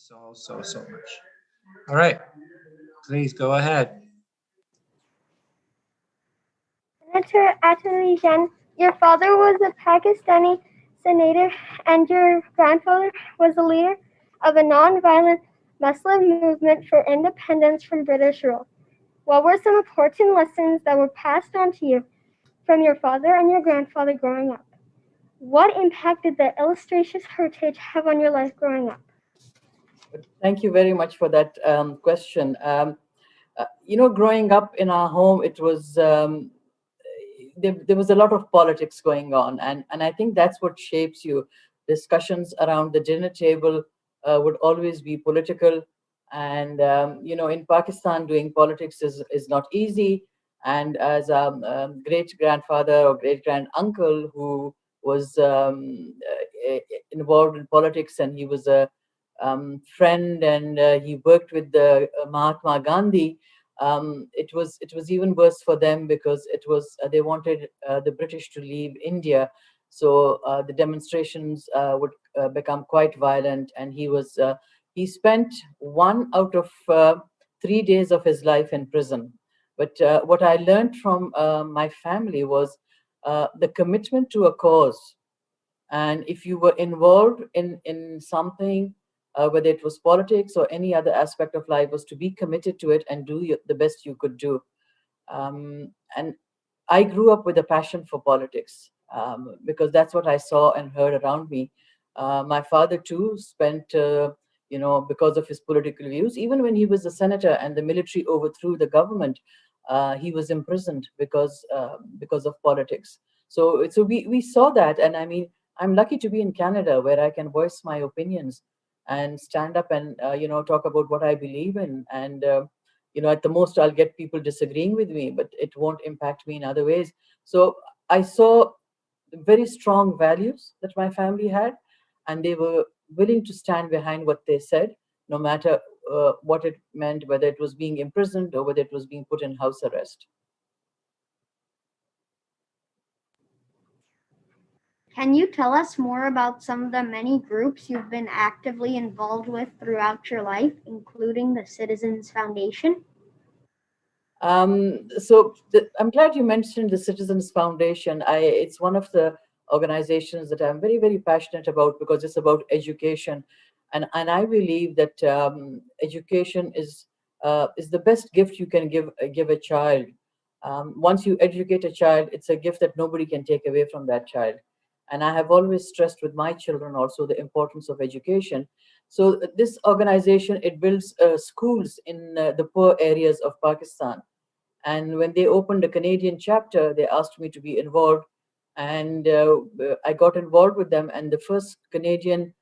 so much. All right, please go ahead. Senator Ataullahjan, your father was a Pakistani senator and your grandfather was the leader of a non-violent Muslim movement for independence from British rule. What were some important lessons that were passed on to you from your father and your grandfather growing up? What impact did the illustrious heritage have on your life growing up? Thank you very much for that question. Growing up in our home, it was there was a lot of politics going on, and I think that's what shapes you. Discussions around the dinner table would always be political, and in Pakistan, doing politics is not easy. And as a great grandfather or great grand uncle who was involved in politics, and he was a friend, and he worked with the Mahatma Gandhi. It was even worse for them because it was they wanted the British to leave India, so the demonstrations would become quite violent, and he spent 1 out of 3 days of his life in prison. But what I learned from my family was the commitment to a cause, and if you were involved in something, whether it was politics or any other aspect of life, was to be committed to it and do the best you could do. And I grew up with a passion for politics, because that's what I saw and heard around me. My father too spent, because of his political views, even when he was a senator and the military overthrew the government, he was imprisoned because of politics. So we saw that, and I mean, I'm lucky to be in Canada where I can voice my opinions and stand up and talk about what I believe in. And at the most, I'll get people disagreeing with me, but it won't impact me in other ways. So I saw very strong values that my family had, and they were willing to stand behind what they said, no matter what it meant, whether it was being imprisoned or whether it was being put in house arrest. Can you tell us more about some of the many groups you've been actively involved with throughout your life, including the Citizens Foundation? I'm glad you mentioned the Citizens Foundation. It's one of the organizations that I'm very, very passionate about because it's about education, and I believe that education is the best gift you can give a child. Once you educate a child, it's a gift that nobody can take away from that child. And I have always stressed with my children also the importance of education. So this organization, it builds schools in the poor areas of Pakistan. And when they opened a Canadian chapter, they asked me to be involved. And I got involved with them. And the first Canadian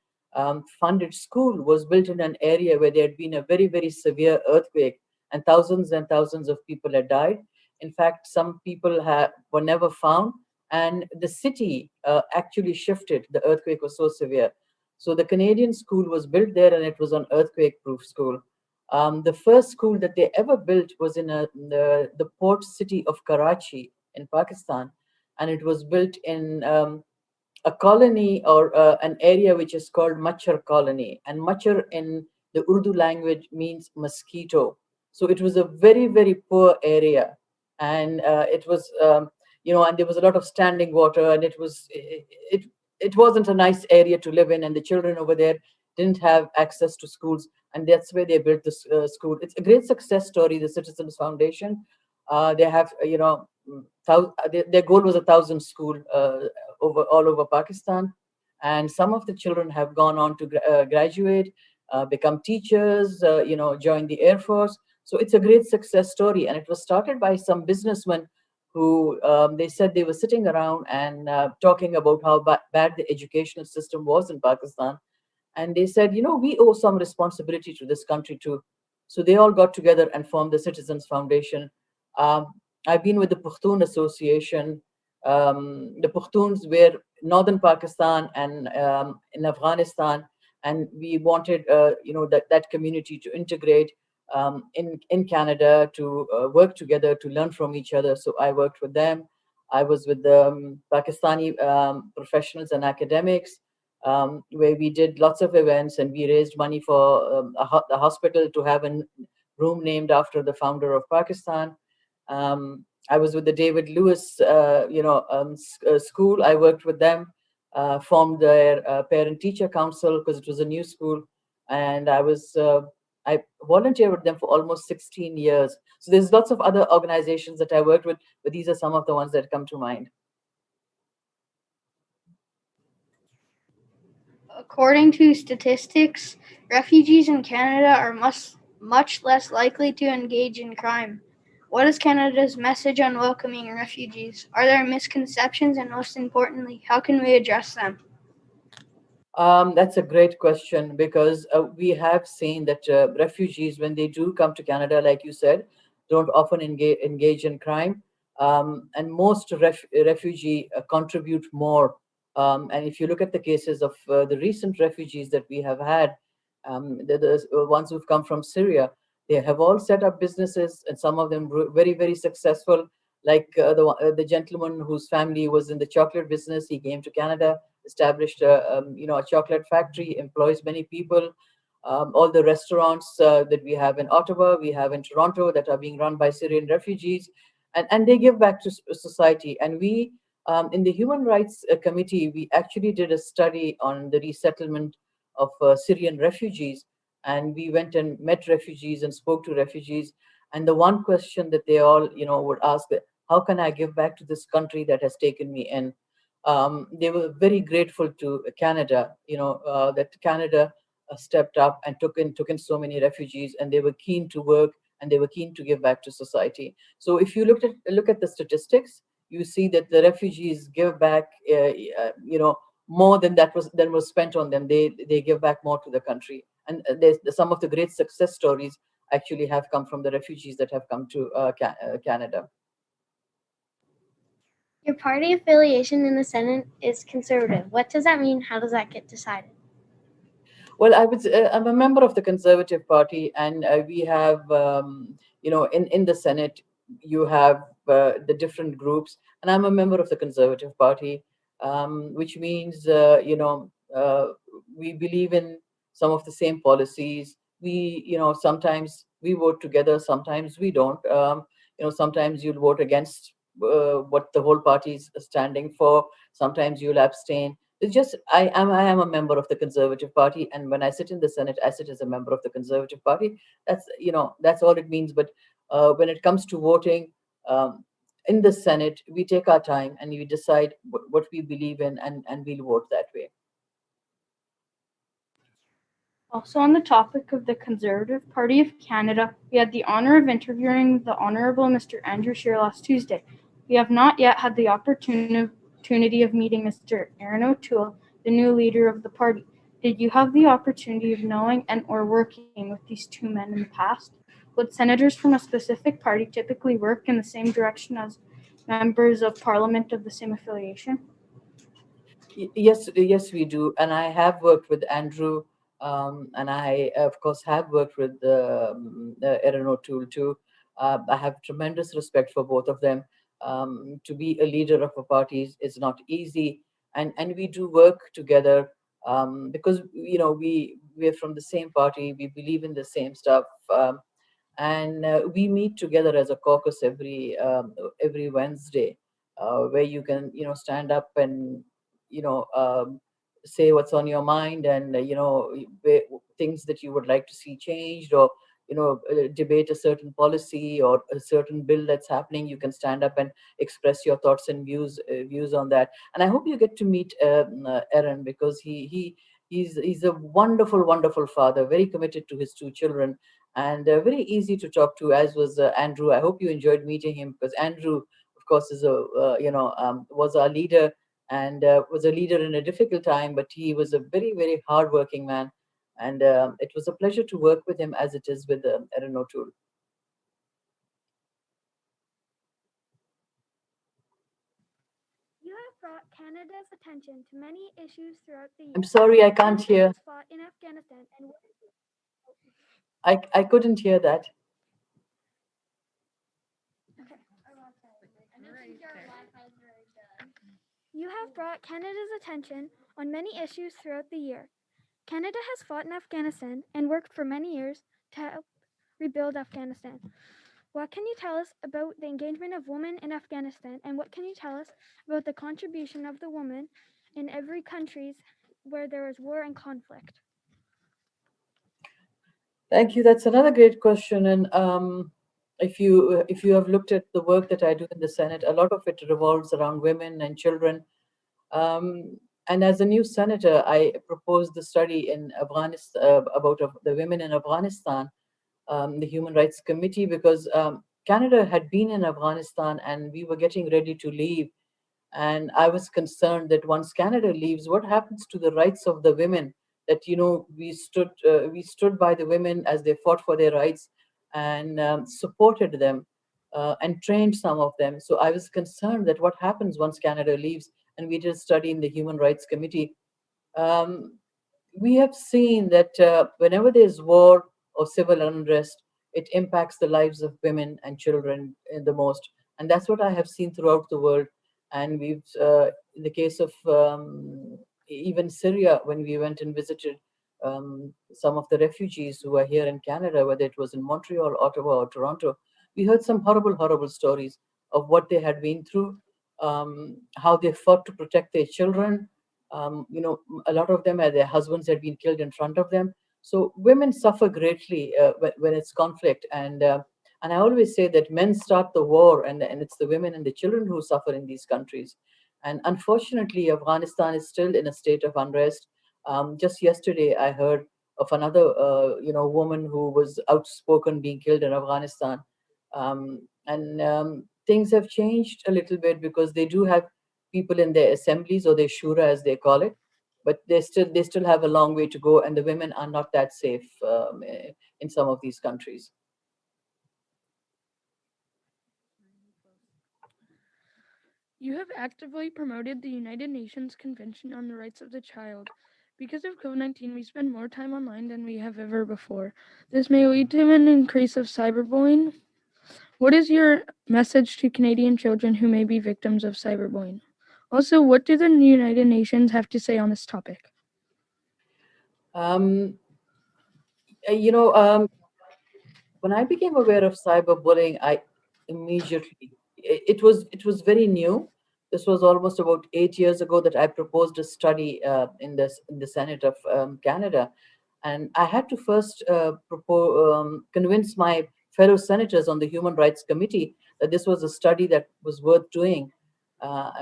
funded school was built in an area where there had been a very, very severe earthquake, and thousands of people had died. In fact, some people were never found, and the city actually shifted. The earthquake was so severe. So the Canadian school was built there, and it was an earthquake-proof school. The first school that they ever built was in the port city of Karachi in Pakistan, and it was built in a colony or an area which is called Machar colony. And Machar in the Urdu language means mosquito. So it was a very, very poor area, and it was and there was a lot of standing water, and it wasn't a nice area to live in, and the children over there didn't have access to schools, and that's where they built this school. It's a great success story, the Citizens Foundation. They have their goal was 1,000 school all over Pakistan, and some of the children have gone on to graduate, become teachers, join the Air Force. So it's a great success story, and it was started by some businessmen who they said they were sitting around and talking about how bad the educational system was in Pakistan. And they said, we owe some responsibility to this country too. So they all got together and formed the Citizens Foundation. I've been with the Pushtun Association. The Pushtuns were northern Pakistan and in Afghanistan, and we wanted, that community to integrate in Canada, to work together, to learn from each other. So I worked with them. I was with the Pakistani professionals and academics. where we did lots of events and we raised money for a hospital to have a room named after the founder of Pakistan. I was with the David Lewis, school. I worked with them, formed their parent-teacher council because it was a new school, and I volunteered with them for almost 16 years. So there's lots of other organizations that I worked with, but these are some of the ones that come to mind. According to statistics, refugees in Canada are much less likely to engage in crime. What is Canada's message on welcoming refugees? Are there misconceptions, and most importantly, how can we address them? That's a great question because we have seen that refugees, when they do come to Canada, like you said, don't often engage in crime. And most refugee contribute more. And if you look at the cases of the recent refugees that we have had, the ones who've come from Syria, they have all set up businesses, and some of them very, very successful. Like the gentleman whose family was in the chocolate business, he came to Canada, established a chocolate factory, employs many people. All the restaurants that we have in Ottawa, we have in Toronto that are being run by Syrian refugees, and they give back to society. And we, in the Human Rights Committee, we actually did a study on the resettlement of Syrian refugees, and we went and met refugees and spoke to refugees. And the one question that they all, would ask, that, how can I give back to this country that has taken me in? They were very grateful to Canada, that Canada stepped up and took in so many refugees, and they were keen to work and they were keen to give back to society. So if you look at the statistics, you see that the refugees give back, more than was spent on them. They give back more to the country, and there's some of the great success stories actually have come from the refugees that have come to Canada. Your party affiliation in the Senate is conservative. What does that mean? How does that get decided? Well, I'm a member of the Conservative Party, and we have, in the Senate, you have the different groups, and I'm a member of the Conservative Party, which means, we believe in some of the same policies. Sometimes we vote together, sometimes we don't. Sometimes you'll vote against what the whole party is standing for. Sometimes you'll abstain. It's just I am a member of the Conservative Party, and when I sit in the Senate, I sit as a member of the Conservative Party. That's all it means. But when it comes to voting in the Senate, we take our time and we decide what we believe in, and we'll vote that way. Also, on the topic of the Conservative Party of Canada, we had the honor of interviewing the Honourable Mr. Andrew Scheer last Tuesday. We have not yet had the opportunity of meeting Mr. Aaron O'Toole, the new leader of the party. Did you have the opportunity of knowing and/or working with these two men in the past? Would senators from a specific party typically work in the same direction as members of Parliament of the same affiliation? Yes, we do, and I have worked with Andrew, and I, of course, have worked with Erin O'Toole too. I have tremendous respect for both of them. To be a leader of a party is not easy, and we do work together because we're from the same party. We believe in the same stuff. And we meet together as a caucus every Wednesday, where you can stand up and say what's on your mind, and things that you would like to see changed, or debate a certain policy or a certain bill that's happening. You can stand up and express your thoughts and views on that. And I hope you get to meet Aaron, because he's a wonderful father, very committed to his two children, and very easy to talk to, as was Andrew. I hope you enjoyed meeting him, because Andrew, of course, is was our leader, and was a leader in a difficult time, but he was a very, very hardworking man. And it was a pleasure to work with him, as it is with Erin O'Toole. You have brought Canada's attention to many issues throughout the year. I'm sorry, I can't hear. Fought in Afghanistan and I couldn't hear that. You have brought Canada's attention on many issues throughout the year. Canada has fought in Afghanistan and worked for many years to help rebuild Afghanistan. What can you tell us about the engagement of women in Afghanistan, and what can you tell us about the contribution of the woman in every countries where there is war and conflict? Thank you. That's another great question. And if you have looked at the work that I do in the Senate, a lot of it revolves around women and children. And as a new senator, I proposed the study in Afghanistan about the women in Afghanistan, the Human Rights Committee, because Canada had been in Afghanistan and we were getting ready to leave. And I was concerned that once Canada leaves, what happens to the rights of the women? That we stood by the women as they fought for their rights and supported them and trained some of them. So I was concerned that what happens once Canada leaves, and we did a study in the Human Rights Committee. Um, we have seen that whenever there's war or civil unrest, it impacts the lives of women and children the most. And that's what I have seen throughout the world. And in the case of even Syria, when we went and visited some of the refugees who are here in Canada, whether it was in Montreal, Ottawa, or Toronto, we heard some horrible, horrible stories of what they had been through, how they fought to protect their children. A lot of them, their husbands had been killed in front of them. So women suffer greatly when it's conflict. And I always say that men start the war, and it's the women and the children who suffer in these countries. And unfortunately, Afghanistan is still in a state of unrest. Just yesterday, I heard of another, woman who was outspoken being killed in Afghanistan. And things have changed a little bit because they do have people in their assemblies, or their shura as they call it, but they still have a long way to go, and the women are not that safe in some of these countries. You have actively promoted the United Nations Convention on the Rights of the Child. Because of COVID-19, we spend more time online than we have ever before. This may lead to an increase of cyberbullying. What is your message to Canadian children who may be victims of cyberbullying? Also, what do the United Nations have to say on this topic? Um, you know, when I became aware of cyberbullying, I immediately it was very new. This was almost about 8 years ago that I proposed a study in the Senate of Canada, and I had to first convince my fellow senators on the Human Rights Committee that this was a study that was worth doing.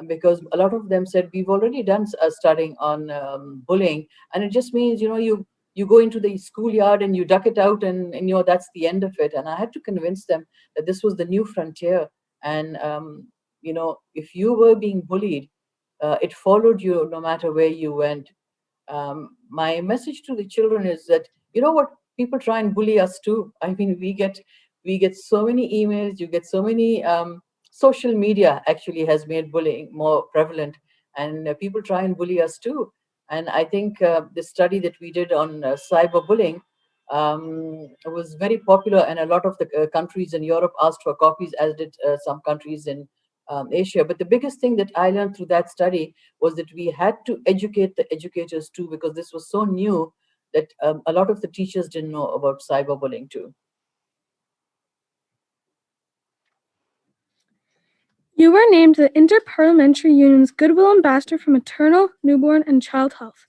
Because a lot of them said we've already done a study on bullying, and it just means you go into the schoolyard and you duck it out, and that's the end of it. And I had to convince them that this was the new frontier. And if you were being bullied, it followed you no matter where you went. My message to the children is that, what, people try and bully us too. I mean, we get so many emails, you get so many social media actually has made bullying more prevalent, and people try and bully us too. And I think the study that we did on cyberbullying was very popular, and a lot of the countries in Europe asked for copies, as did some countries in Asia. But the biggest thing that I learned through that study was that we had to educate the educators too, because this was so new that a lot of the teachers didn't know about cyberbullying too. You were named the Inter-Parliamentary Union's Goodwill Ambassador for Maternal, Newborn, and Child Health.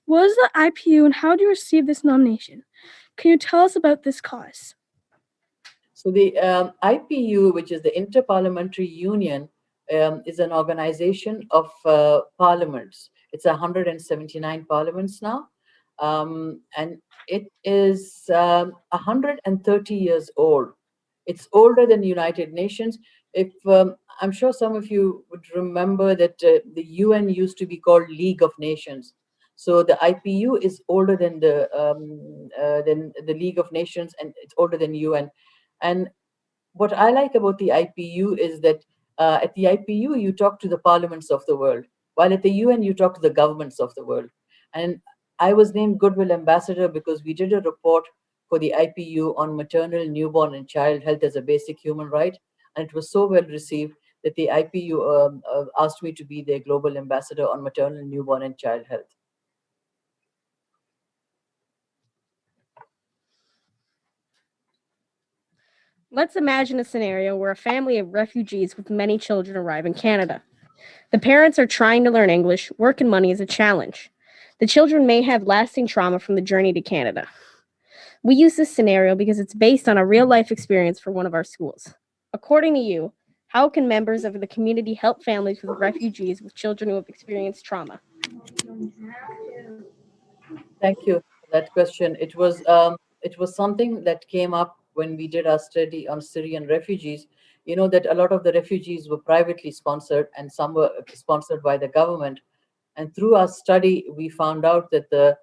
What is the IPU, and how did you receive this nomination? Can you tell us about this cause? So the IPU, which is the Inter-Parliamentary Union, is an organization of parliaments. It's 179 parliaments now, and it is 130 years old. It's older than the United Nations. If I'm sure some of you would remember that the UN used to be called League of Nations. So the IPU is older than the League of Nations, and it's older than UN. And what I like about the IPU is that at the IPU, you talk to the parliaments of the world, while at the UN, you talk to the governments of the world. And I was named Goodwill Ambassador because we did a report for the IPU on maternal, newborn, and child health as a basic human right. And it was so well received that the IPU asked me to be their global ambassador on maternal, newborn, and child health. Let's imagine a scenario where a family of refugees with many children arrive in Canada. The parents are trying to learn English, work and money is a challenge. The children may have lasting trauma from the journey to Canada. We use this scenario because it's based on a real life experience for one of our schools. According to you, how can members of the community help families with refugees with children who have experienced trauma? Thank you for that question. It was something that came up when we did our study on Syrian refugees. You know that a lot of the refugees were privately sponsored and some were sponsored by the government. And through our study, we found out that the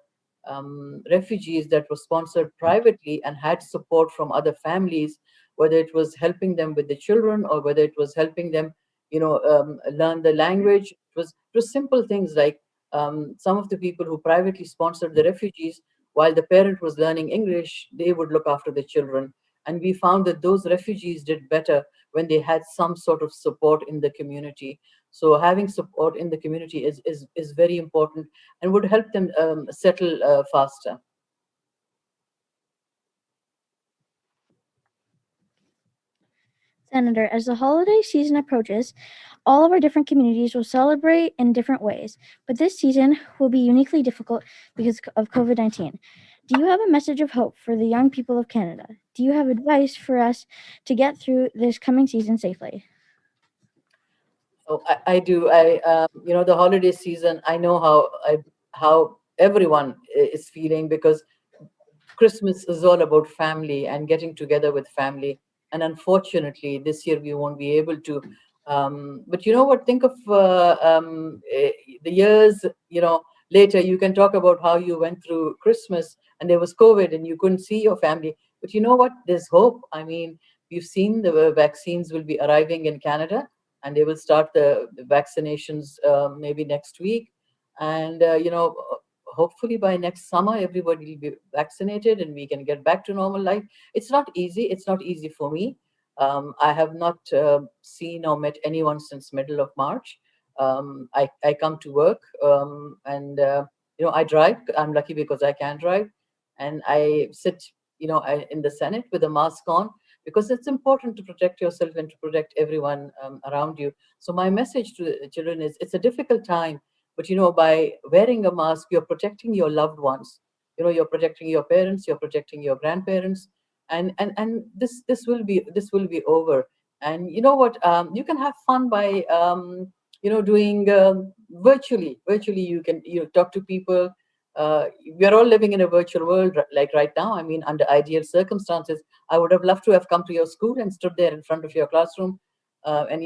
refugees that were sponsored privately and had support from other families, whether it was helping them with the children or whether it was helping them, learn the language, it was simple things like some of the people who privately sponsored the refugees, while the parent was learning English, they would look after the children. And we found that those refugees did better when they had some sort of support in the community. So having support in the community is very important and would help them settle faster. Senator, as the holiday season approaches, all of our different communities will celebrate in different ways, but this season will be uniquely difficult because of COVID-19. Do you have a message of hope for the young people of Canada? Do you have advice for us to get through this coming season safely? Oh, I do. The holiday season, I know how everyone is feeling because Christmas is all about family and getting together with family. And unfortunately, this year we won't be able to. But you know what? Think of the years, later. You can talk about how you went through Christmas and there was COVID and you couldn't see your family. But you know what? There's hope. I mean, we've seen the vaccines will be arriving in Canada and they will start the vaccinations maybe next week. And, hopefully by next summer everybody will be vaccinated and we can get back to normal life. It's not easy for me. I have not seen or met anyone since middle of March. I come to work and I drive. I'm lucky because I can drive, and I sit in the Senate with a mask on because it's important to protect yourself and to protect everyone around you. So my message to the children is it's a difficult time, but by wearing a mask, you're protecting your loved ones. You're protecting your parents, you're protecting your grandparents, and this will be over. And you know what? You can have fun by doing virtually. Virtually, you can talk to people. We are all living in a virtual world like right now. I mean, under ideal circumstances, I would have loved to have come to your school and stood there in front of your classroom and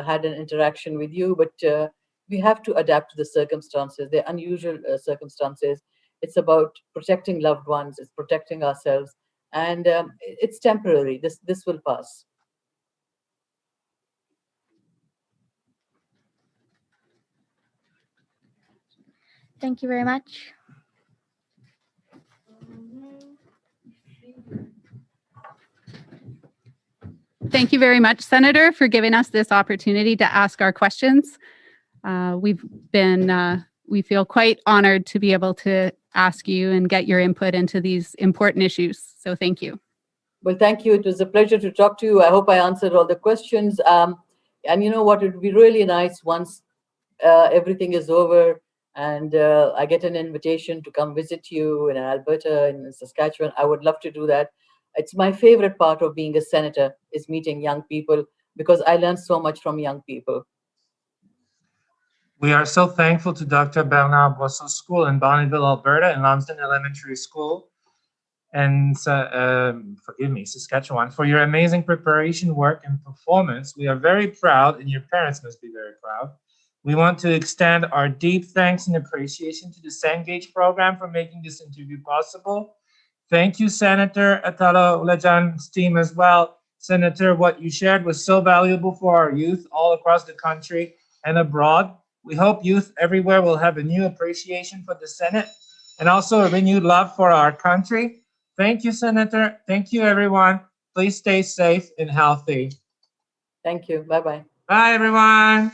had an interaction with you, but we have to adapt to the circumstances. They're unusual circumstances. It's about protecting loved ones. It's protecting ourselves, and it's temporary. This will pass. Thank you very much. Thank you very much, Senator, for giving us this opportunity to ask our questions. We feel quite honored to be able to ask you and get your input into these important issues. So thank you. Well, thank you. It was a pleasure to talk to you. I hope I answered all the questions. And you know what? It would be really nice once everything is over and I get an invitation to come visit you in Alberta and in Saskatchewan. I would love to do that. It's my favorite part of being a senator is meeting young people because I learn so much from young people. We are so thankful to Dr. Bernard Boisseau's School in Bonneville, Alberta, and Lumsden Elementary School, and Saskatchewan, for your amazing preparation, work, and performance. We are very proud, and your parents must be very proud. We want to extend our deep thanks and appreciation to the Cengage program for making this interview possible. Thank you, Senator Ataullahjan's team as well. Senator, what you shared was so valuable for our youth all across the country and abroad. We hope youth everywhere will have a new appreciation for the Senate and also a renewed love for our country. Thank you, Senator. Thank you, everyone. Please stay safe and healthy. Thank you. Bye-bye. Bye, everyone.